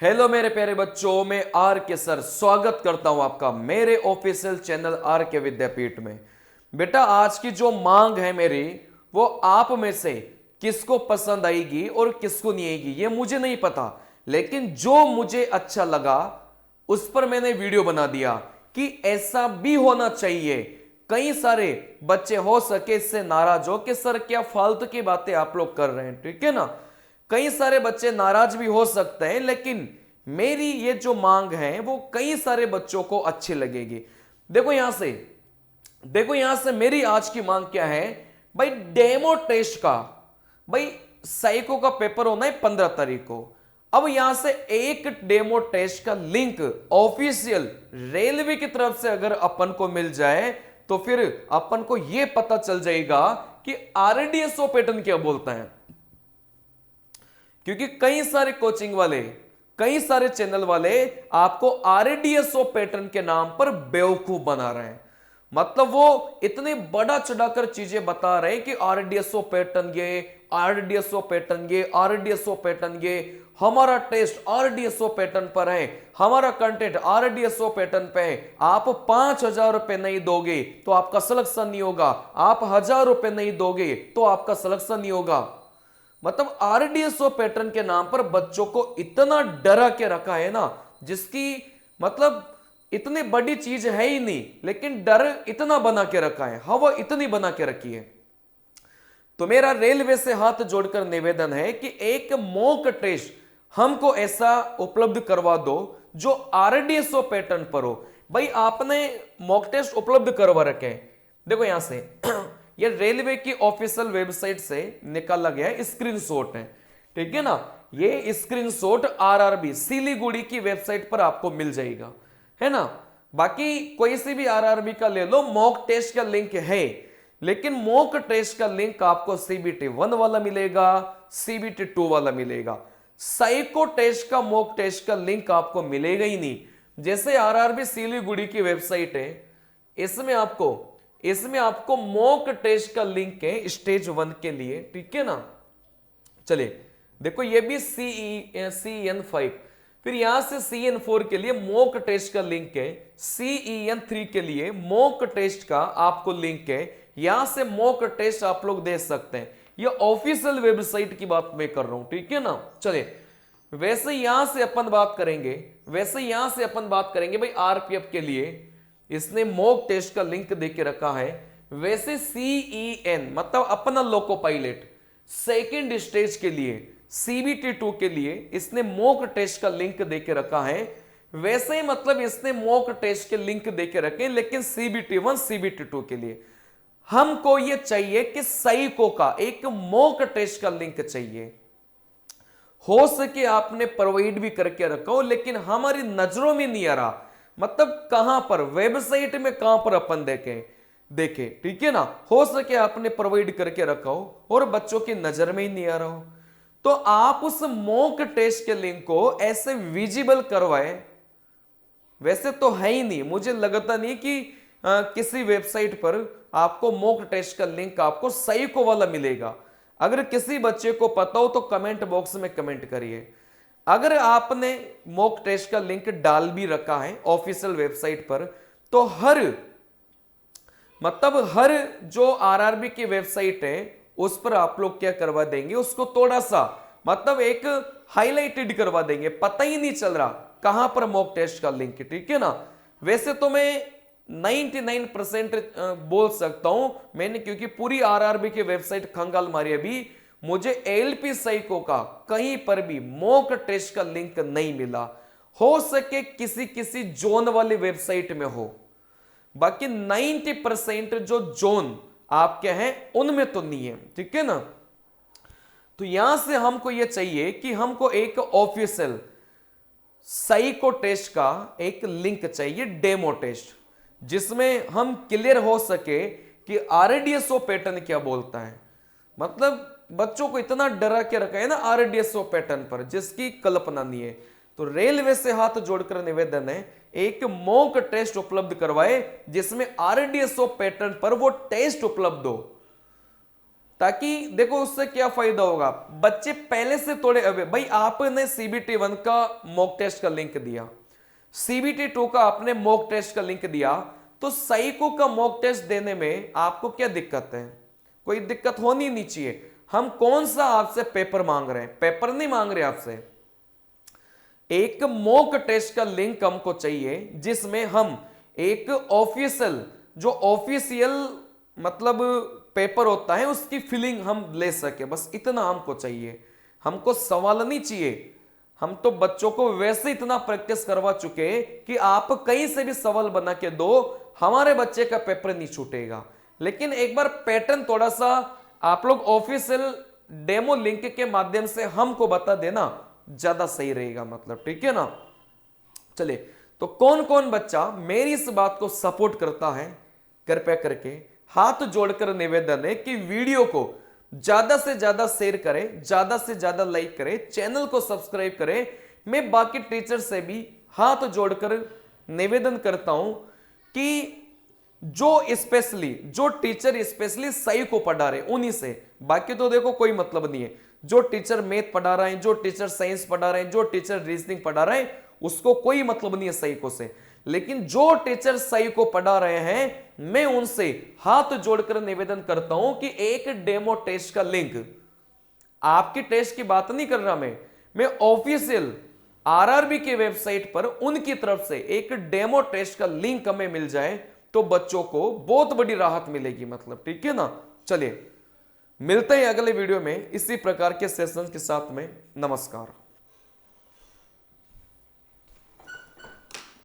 Hello मेरे प्यारे बच्चों, मैं आर के सर स्वागत करता हूं आपका मेरे ऑफिशियल चैनल आर के विद्यापीठ में। बेटा, आज की जो मांग है मेरी, वो आप में से किसको पसंद आएगी और किसको नहीं आएगी ये मुझे नहीं पता, लेकिन जो मुझे अच्छा लगा उस पर मैंने वीडियो बना दिया कि ऐसा भी होना चाहिए। कई सारे बच्चे हो सके इससे नाराज हो कि सर क्या फालतू की बातें आप लोग कर रहे हैं, ठीक है ना। कई सारे बच्चे नाराज भी हो सकते हैं, लेकिन मेरी ये जो मांग है वो कई सारे बच्चों को अच्छी लगेगी। देखो यहां से मेरी आज की मांग क्या है भाई। डेमो टेस्ट का, भाई साइको का पेपर होना है 15 तारीख को। अब यहां से एक डेमो टेस्ट का लिंक ऑफिशियल रेलवे की तरफ से अगर अपन को मिल जाए तो फिर अपन को यह पता चल जाएगा कि आरडीएसओ पैटर्न क्या बोलता है। क्योंकि कई सारे कोचिंग वाले, कई सारे चैनल वाले आपको आरडीएसओ पैटर्न के नाम पर बेवकूफ बना रहे हैं। मतलब वो इतने बड़ा चढ़ाकर चीजें बता रहे हैं कि आरडीएसओ पैटर्न ये, आरडीएसओ पैटर्न ये, आरडीएसओ पैटर्न ये, हमारा टेस्ट आरडीएसओ पैटर्न पर है, हमारा कंटेंट आरडीएसओ पैटर्न पे है। आप 5,000 रुपए नहीं दोगे तो आपका सिलेक्शन नहीं होगा, आप 1,000 रुपए नहीं दोगे तो आपका सिलेक्शन नहीं होगा। मतलब आरडीएसओ पैटर्न के नाम पर बच्चों को इतना डरा के रखा है ना, जिसकी मतलब इतनी बड़ी चीज है ही नहीं, लेकिन डर इतना बना के रखा है, हवा इतनी बना के रखी है। तो मेरा रेलवे से हाथ जोड़कर निवेदन है कि एक मॉक टेस्ट हमको ऐसा उपलब्ध करवा दो जो आरडीएसओ पैटर्न पर हो। भाई आपने मॉक टेस्ट उपलब्ध करवा रखे हैं, देखो यहां से ये रेलवे की ऑफिशियल वेबसाइट से निकाला गया स्क्रीनशॉट है, ठीक है ना। ये स्क्रीनशॉट आरआरबी सिलीगुड़ी की वेबसाइट पर आपको मिल जाएगा, है ना। बाकी कोई सी भी आरआरबी का ले लो, मॉक टेस्ट का लिंक है, लेकिन मॉक टेस्ट का लिंक आपको सीबीटी 1 वाला मिलेगा, सीबीटी 2 वाला मिलेगा। साइको टेस्ट का मॉक टेस्ट का लिंक आपको मिलेगा ही नहीं। जैसे आरआरबी सिलीगुड़ी की वेबसाइट है, इसमें आपको मॉक टेस्ट का लिंक है स्टेज 1 के लिए, ठीक है ना। चलिए देखो, ये भी CEN5, फिर यहां से CN4 के लिए मॉक टेस्ट का लिंक है, CEN3 के लिए मॉक टेस्ट का आपको लिंक है। यहां से मॉक टेस्ट आप लोग दे सकते हैं। ये ऑफिशियल वेबसाइट की बात मैं कर रहा हूं, ठीक है ना। चलिए वैसे यहां से अपन बात करेंगे भाई आरपीएफ के लिए इसने मॉक टेस्ट का लिंक दे के रखा है। वैसे CEN मतलब अपना लोको पायलट सेकेंड स्टेज के लिए, CBT 2 के लिए इसने मॉक टेस्ट का लिंक दे के रखा है। वैसे ही मतलब इसने मॉक टेस्ट के लिंक दे के रखे, लेकिन CBT 1 CBT 2 के लिए हमको यह चाहिए कि साइको का एक मॉक टेस्ट का लिंक चाहिए। हो सके आपने प्रोवाइड भी करके रखा हो, लेकिन हमारी नजरों में नहीं आ रहा। मतलब कहां पर, वेबसाइट में कहां पर अपन देखे, ठीक है ना। हो सके आपने प्रोवाइड करके रखा हो और बच्चों की नजर में ही नहीं आ रहा हो, तो आप उस मॉक टेस्ट के लिंक को ऐसे विजिबल करवाए। वैसे तो है ही नहीं, मुझे लगता नहीं कि किसी वेबसाइट पर आपको मॉक टेस्ट का लिंक आपको साइको वाला मिलेगा। अगर किसी बच्चे को पता हो तो कमेंट बॉक्स में कमेंट करिए। अगर आपने मॉक टेस्ट का लिंक डाल भी रखा है ऑफिशियल वेबसाइट पर, तो हर जो आरआरबी की वेबसाइट है उस पर आप लोग क्या करवा देंगे, उसको थोड़ा सा मतलब एक हाईलाइटेड करवा देंगे, पता ही नहीं चल रहा कहां पर मॉक टेस्ट का लिंक है, ठीक है ना। वैसे तो मैं 99% बोल सकता हूं मैंने, क्योंकि पूरी आरआरबी की वेबसाइट खंगाल मारी, अभी मुझे एलपी साइको का कहीं पर भी मॉक टेस्ट का लिंक नहीं मिला। हो सके किसी जोन वाली वेबसाइट में हो, बाकी 90% जो जोन आपके हैं उनमें तो नहीं है, ठीक है ना। तो यहां से हमको यह चाहिए कि हमको एक ऑफिशियल साइको टेस्ट का एक लिंक चाहिए, डेमो टेस्ट, जिसमें हम क्लियर हो सके कि आरडीएसओ पैटर्न क्या बोलता है। मतलब बच्चों को इतना डरा के रखा है ना आरडीएसओ पैटर्न पर, जिसकी कल्पना नहीं है। तो रेलवे से हाथ जोड़कर निवेदन है, एक मॉक टेस्ट उपलब्ध करवाए जिसमें आरडीएसओ पैटर्न पर वो टेस्ट उपलब्ध हो। ताकि देखो उससे क्या फायदा होगा, बच्चे पहले से थोड़े अवे। भाई आपने सीबीटी 1 का मॉक टेस्ट का लिंक दिया, सीबीटी 2 का आपने मॉक टेस्ट का लिंक दिया, तो साइको का मॉक टेस्ट देने में आपको क्या दिक्कत है? कोई दिक्कत होनी नहीं चाहिए। हम कौन सा आपसे पेपर मांग रहे हैं? पेपर नहीं मांग रहे आपसे, एक मॉक टेस्ट का लिंक हमको चाहिए जिसमें हम एक ऑफिशियल, जो ऑफिशियल मतलब पेपर होता है उसकी फीलिंग हम ले सके, बस इतना हमको चाहिए। हमको सवाल नहीं चाहिए। हम तो बच्चों को वैसे इतना प्रैक्टिस करवा चुके कि आप कहीं से भी सवाल बना के दो, हमारे बच्चे का पेपर नहीं छूटेगा। लेकिन एक बार पैटर्न थोड़ा सा आप लोग ऑफिशियल डेमो लिंक के माध्यम से हमको बता देना, ज्यादा सही रहेगा, मतलब ठीक है ना। चलिए, तो कौन कौन बच्चा मेरी इस बात को सपोर्ट करता है, कृपया करके हाथ जोड़कर निवेदन है कि वीडियो को ज्यादा से ज्यादा शेयर करें, ज्यादा से ज्यादा लाइक करें, चैनल को सब्सक्राइब करें। मैं बाकी टीचर से भी हाथ जोड़कर निवेदन करता हूं कि जो टीचर स्पेशली सही को पढ़ा रहे उन्हीं से, बाकी तो देखो कोई मतलब नहीं है। जो टीचर मैथ पढ़ा रहे हैं, जो टीचर साइंस पढ़ा रहे हैं, जो टीचर रीजनिंग पढ़ा रहे हैं, उसको कोई मतलब नहीं है सही को से। लेकिन जो टीचर सही को पढ़ा रहे हैं, मैं उनसे हाथ जोड़कर निवेदन करता हूं कि एक डेमो टेस्ट का लिंक, आपकी टेस्ट की बात नहीं कर रहा मैं ऑफिशियल आरआरबी की वेबसाइट पर उनकी तरफ से एक डेमो टेस्ट का लिंक हमें मिल जाए तो बच्चों को बहुत बड़ी राहत मिलेगी, मतलब ठीक है ना। चलिए, मिलते हैं अगले वीडियो में इसी प्रकार के सेशन के साथ में। नमस्कार।